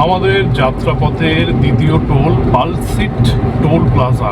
আমাদের যাত্রাপথের দ্বিতীয় toll Palsit toll plaza.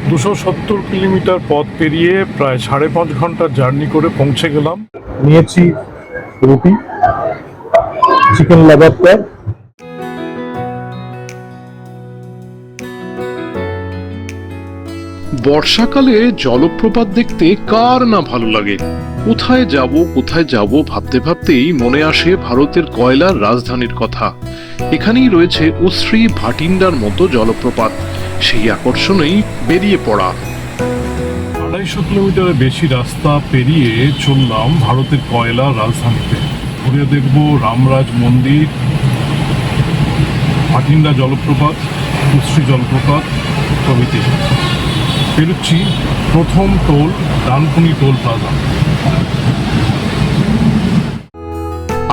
270 kilometre পথ পেরিয়ে প্রায় 5.5 ঘন্টার জার্নি করে পৌঁছে গেলাম। নিয়েছি রুটি, চিকেন লাবাবটা। বর্ষাকালে জলপ্রপাত দেখতে কার না ভালো লাগে। কোথায় যাব ভাবতে ভাবতেই মনে আসে ভারতের কয়লার রাজধানীর কথা। এখানেই রয়েছে উশ্রী ভাটিন্ডার মতো জলপ্রপাত। সেই আকর্ষণেই বেরিয়ে পড়া। 250 কিলোমিটারের বেশি রাস্তা পেরিয়ে চললাম ভারতের কয়লার রাজধানীতে। ঘুরে দেখব রামরাজ মন্দির, ভাটিন্ডা জলপ্রপাত, উশ্রী জলপ্রপাত প্রভৃতি। পেরুচ্ছি প্রথম টোল ডানকুনি টোল প্লাজা।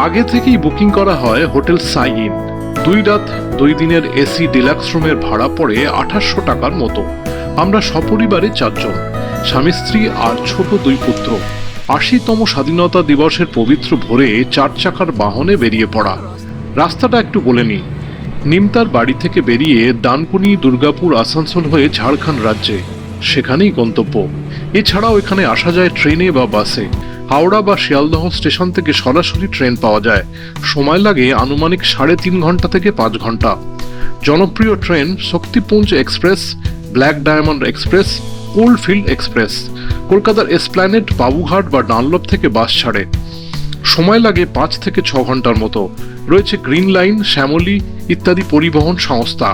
আগে থেকেই বুকিং করা হয় হোটেল সাই ইন। 2 রাত 2 দিনের এসি ডিলাক্স রুমের ভাড়া পড়ে 2800 টাকার মতো। আমরা সপরিবারে 4 জন, স্বামী স্ত্রী আর ছোট 2 পুত্র। 80তম স্বাধীনতা দিবসের পবিত্র ভোরে 4 চাকার বাহনে বেরিয়ে পড়া। রাস্তাটা একটু বলে নিই। নিমতার বাড়ি থেকে বেরিয়ে ডানকুনি, দুর্গাপুর, আসানসোল হয়ে ঝাড়খণ্ড রাজ্যে, সেখানেই গন্তব্য। এছাড়াও এখানে আসা যায় ট্রেনে বা বাসে। হাওড়া বা শিয়ালদহ স্টেশন থেকে সরাসরি ট্রেন পাওয়া যায়। সময় লাগে আনুমানিক 3.5 ঘন্টা থেকে 5 ঘন্টা। জনপ্রিয় train Shaktipunj express, black diamond express, coalfield express. কলকাতার এসপ্ল্যানেড, বাবুঘাট বা ডানলপ থেকে বাস ছাড়ে। সময় লাগে 5 থেকে 6 ঘন্টার মতো। রয়েছে গ্রিন লাইন, শ্যামলী ইত্যাদি পরিবহন সংস্থা।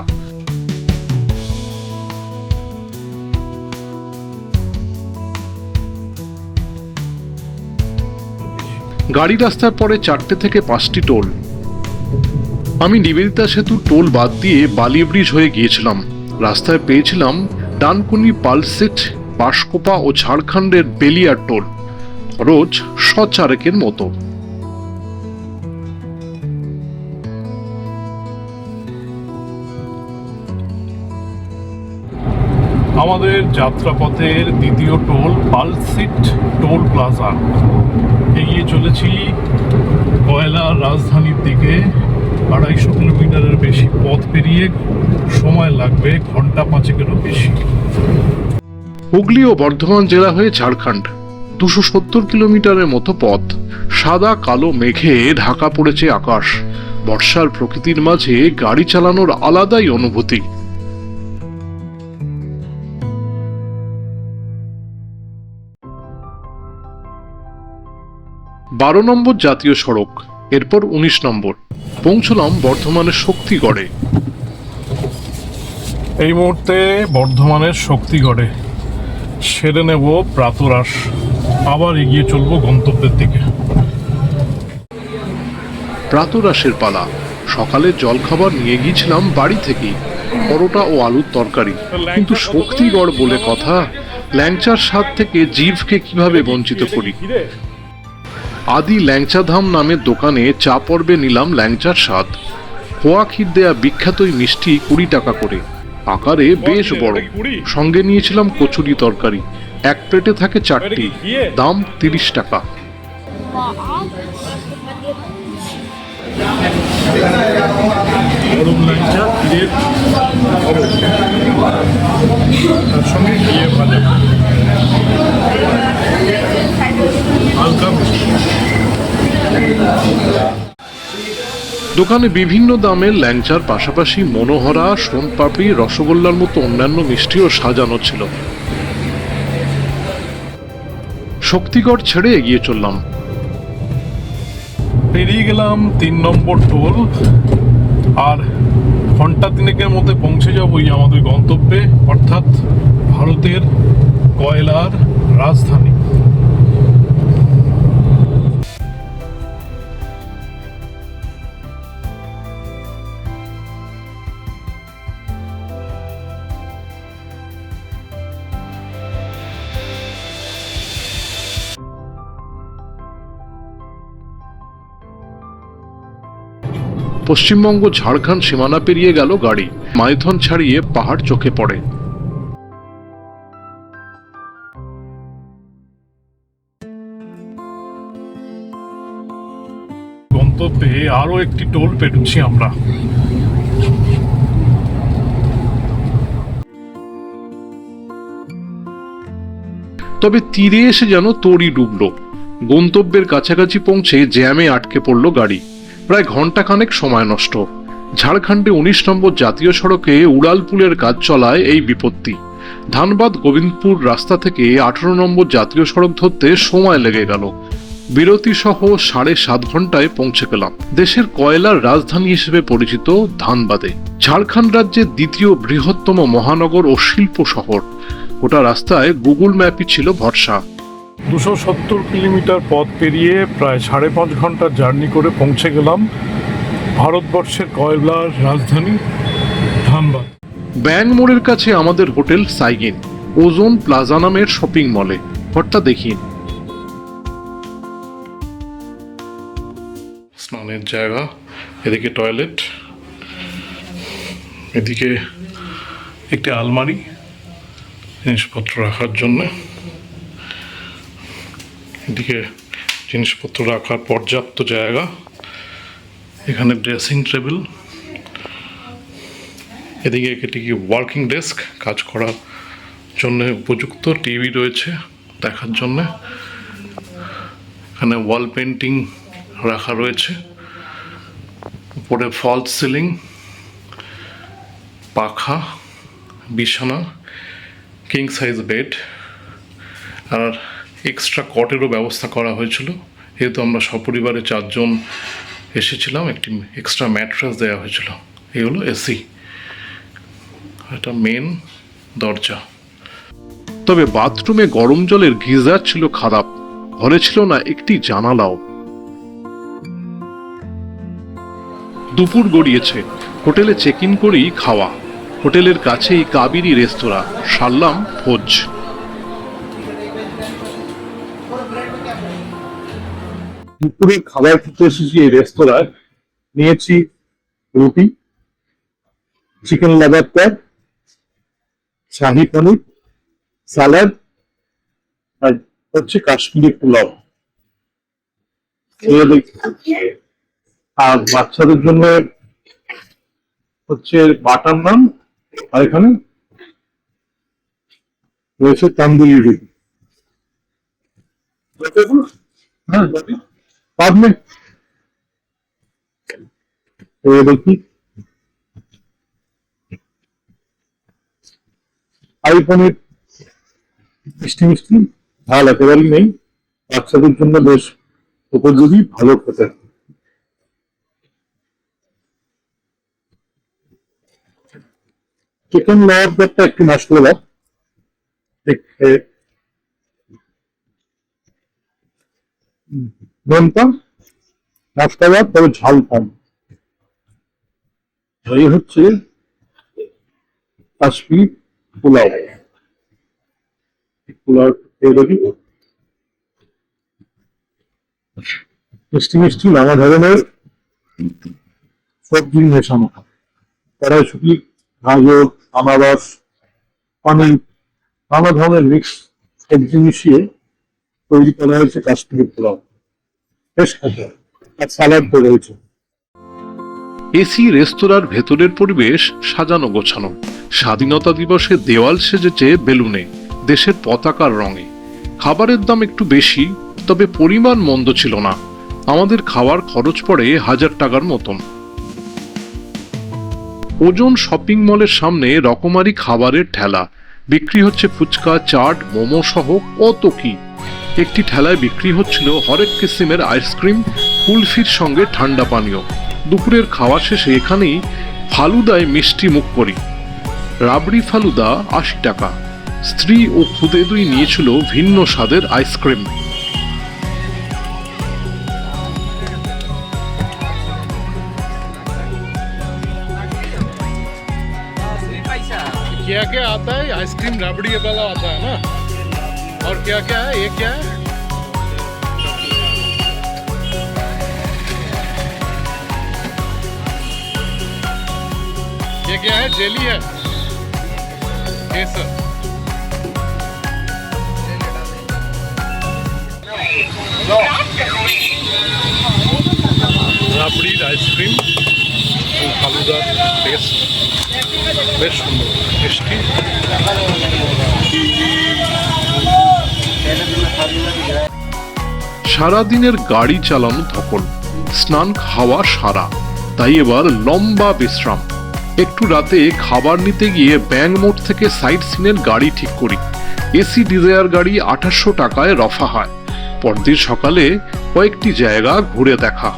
গাড়ি রাস্তার পরে 4টে থেকে 5টি টোল। আমি নিবেদিতা সেতুর টোল বাদ দিয়ে বালি ব্রিজ হয়ে গিয়েছিলাম। রাস্তায় পেয়েছিলাম ডানকুনি, পালসিট, বাঁশকোপা ও ঝাড়খণ্ডের বেলিয়ার টোল। রোজ 4 মতো। আমাদের যাত্রাপথের দ্বিতীয় টোল পালসিট টোল প্লাজা। এগিয়ে চলেছি কয়লার রাজধানীর দিকে। 250 কিলোমিটারের বেশি পথ পেরিয়ে সময় লাগবে ঘন্টা 5-এরও বেশি। হুগলি ও বর্ধমান জেলা হয়ে ঝাড়খণ্ড। 270 কিলোমিটারের মতো পথ। সাদা কালো মেঘে ঢাকা পড়েছে আকাশ। বর্ষার প্রকৃতির মাঝে গাড়ি চালানোর আলাদাই অনুভূতি। 12 নম্বর জাতীয় সড়ক, এরপর 19 নম্বর। পৌঁছলাম বর্ধমানের শক্তিগড়ে। এই মুহূর্তে বর্ধমানের শক্তিগড়ে সেরে নেব প্রাতরাশ। আবার এগিয়ে চলবো গন্তব্যের দিকে। প্রাতরাশের পালা। সকালে জলখাবার নিয়ে গিয়েছিলাম বাড়ি থেকেই, পরোটা ও আলুর তরকারি। কিন্তু শক্তিগড় বলে কথা, ল্যাংচার স্বাদ থেকে জিভকে কিভাবে বঞ্চিত করি। আদি ল্যাংচাধাম নামের দোকানে চা পর্বে নিলাম ল্যাংচার স্বাদ। খোয়া ক্ষীর দেয়া বিখ্যাত এই মিষ্টি 20 টাকা করে, আকারে বেশ বড়। সঙ্গে নিয়েছিলাম কচুরি তরকারি। এক প্লেটে থাকে 4টি, দাম 30 টাকা। গরম ল্যাংচা, ক্ষীরের তার সঙ্গে ঘিয়ে ভাজা, হালকা মিষ্টি। দোকানে বিভিন্ন দামের ল্যাংচার পাশাপাশি মনোহরা, সোনপাপড়ি, রসগোল্লার মতো অন্যান্য মিষ্টিও সাজানো ছিল। শক্তিগড় ছেড়ে এগিয়ে চললাম। পেরিয়ে গেলাম 3 নম্বর টোল। আর ঘন্টা 3-এর মধ্যে পৌঁছে যাবই আমাদের গন্তব্যে, অর্থাৎ ভারতের কয়লার রাজধানী। পশ্চিমবঙ্গ ঝাড়খণ্ড সীমানা পেরিয়ে গেল গাড়ি। মাইথন ছাড়িয়ে পাহাড় চোখে পড়ে। গন্তব্যে আরো একটি টোল পেরোচ্ছি আমরা। তবে তীরে এসে যেন তড়ি ডুবলো। গন্তব্যের কাছাকাছি পৌঁছে জ্যামে আটকে পড়ল গাড়ি। প্রায় ঘন্টাখানেক সময় নষ্ট। ঝাড়খণ্ডে 19 নম্বর জাতীয় সড়কে উড়ালপুলের কাজ চলায় এই বিপত্তি। ধানবাদ গোবিন্দপুর রাস্তা থেকে 18 নম্বর জাতীয় সড়ক ধরতে সময় লেগে গেল। বিরতি সহ 7.5 ঘন্টায় পৌঁছে গেলাম দেশের কয়লার রাজধানী হিসেবে পরিচিত ধানবাদে। ঝাড়খণ্ড রাজ্যের দ্বিতীয় বৃহত্তম মহানগর ও শিল্প শহর। গোটা রাস্তায় গুগল ম্যাপই ছিল ভরসা। 270 কিলোমিটার পথ পেরিয়ে প্রায় 5.5 ঘন্টা জার্নি করে পৌঁছে গেলাম ভারতবর্ষের কয়লার রাজধানী ধানবাদ। ব্যাং মোড়ের কাছে আমাদের হোটেল সাইগিন, ওজোন প্লাজা নামের শপিং মলে। ঘরটা দেখিন। স্নানের জায়গা, এদিকে টয়লেট, এদিকে একটি আলমারি জিনিসপত্র রাখার জন্য, এদিকে জিনিসপত্র রাখার পর্যাপ্ত জায়গা, এখানে ড্রেসিং টেবিল, এদিকে এটি ওয়ার্কিং ডেস্ক, কাজ করার জন্য উপযুক্ত, টিভি রয়েছে দেখার জন্য, এখানে ওয়াল পেন্টিং রাখা রয়েছে, উপরে ফলস সিলিং, পাখা, বিছানা, কিং সাইজ বেড, আর এক্সট্রা কটেরও ব্যবস্থা করা হয়েছিল। যেহেতু আমরা সপরিবারে 4 জন এসেছিলাম, একটি এক্সট্রা ম্যাট্রেস দেওয়া হয়েছিল। এই হলো এসি, এটা মেন দরজা। তবে বাথরুমে গরম জলের গিজার ছিল খারাপ, ঘরে ছিল না একটি জানালাও। দুপুর গড়িয়েছে, হোটেলে চেক ইন করেই খাওয়া। হোটেলের কাছেই কাবেরী রেস্তোরাঁ, সারলাম ভোজ। দুপুরে খাবার খেতে এসেছি এই রেস্তোরাঁয়। নিয়েছি রুটি, চিকেন লাবাব, শাহি পনির, স্যালাড, আর হচ্ছে কাশ্মীরি পোলাও। আর বাচ্চাদের জন্য হচ্ছে বাটার নান, আর এখানে রয়েছে তান্দুরি রুটি। হ্যাঁ, बाद में तो ये देखिए आई पनीर মিষ্টি মিষ্টি, ঝাল একেবারেই নেই, বাচ্চাদের জন্য বেশ উপযোগী, ভালো খেতে। চিকেন লাবাবটা একটু মশলা নোনতা মশলা, তবে ঝাল কম। এই হচ্ছে কাশ্মীরি পোলাও। পোলাও মিষ্টি মিষ্টি নানা ধরনের সবজি মেশানো, কড়াইশুটি, গাজর, আনারস, পনির, নানা ধরনের মিক্স সবজি মিশিয়ে তৈরি করা হয়েছে কাশ্মীরি পোলাও। বেশ খেতে, আর স্যালাড তো রয়েছে। এসি রেস্তোরাঁর ভেতরের পরিবেশ সাজানো গোছানো। স্বাধীনতা দিবসে দেওয়াল সেজেছে বেলুনে, দেশের পতাকার রঙে। খাবারের দাম একটু বেশি, তবে পরিমাণ মন্দ ছিল না। আমাদের খাওয়ার খরচ পড়ে 1000 টাকার মতন। ওজন শপিং মলের সামনে রকমারি খাবারের ঠেলা, বিক্রি হচ্ছে ফুচকা, চাট, মোমো সহ কত কি। একটি ঠেলায় বিক্রি হচ্ছিল হরেক কিসিমের আইসক্রিম, কুলফির সঙ্গে ঠান্ডা পানীয়। দুপুরের খাওয়া শেষে এখানেই ফালুদায় মিষ্টি মুখ করি। রাবড়ি ফালুদা 80 টাকা। স্ত্রী ও খুদে দুই নিয়েছিল ভিন্ন স্বাদের আইসক্রিম। क्या क्या आता है? आइसक्रीम राबड़ी वाला आता है ना, और क्या क्या है? ये क्या है? ये क्या है? जेली है, केसर। রাবড়ির আইসক্রিম এবং ফালুদার টেস্ট বেশ সুন্দর, টেস্টি। সারাদিনের গাড়ি চালানো ধকল, স্নান খাওয়া সারা, তাই এবার লম্বা বিশ্রাম। একটু রাতে খাবার নিতে গিয়ে ব্যাঙ্ক মোড় থেকে সাইট সিনের গাড়ি ঠিক করি। এসি ডিজায়ার গাড়ি 2800 টাকায় রফা হয়। পরদিন সকালে কয়েকটি জায়গা ঘুরে দেখা।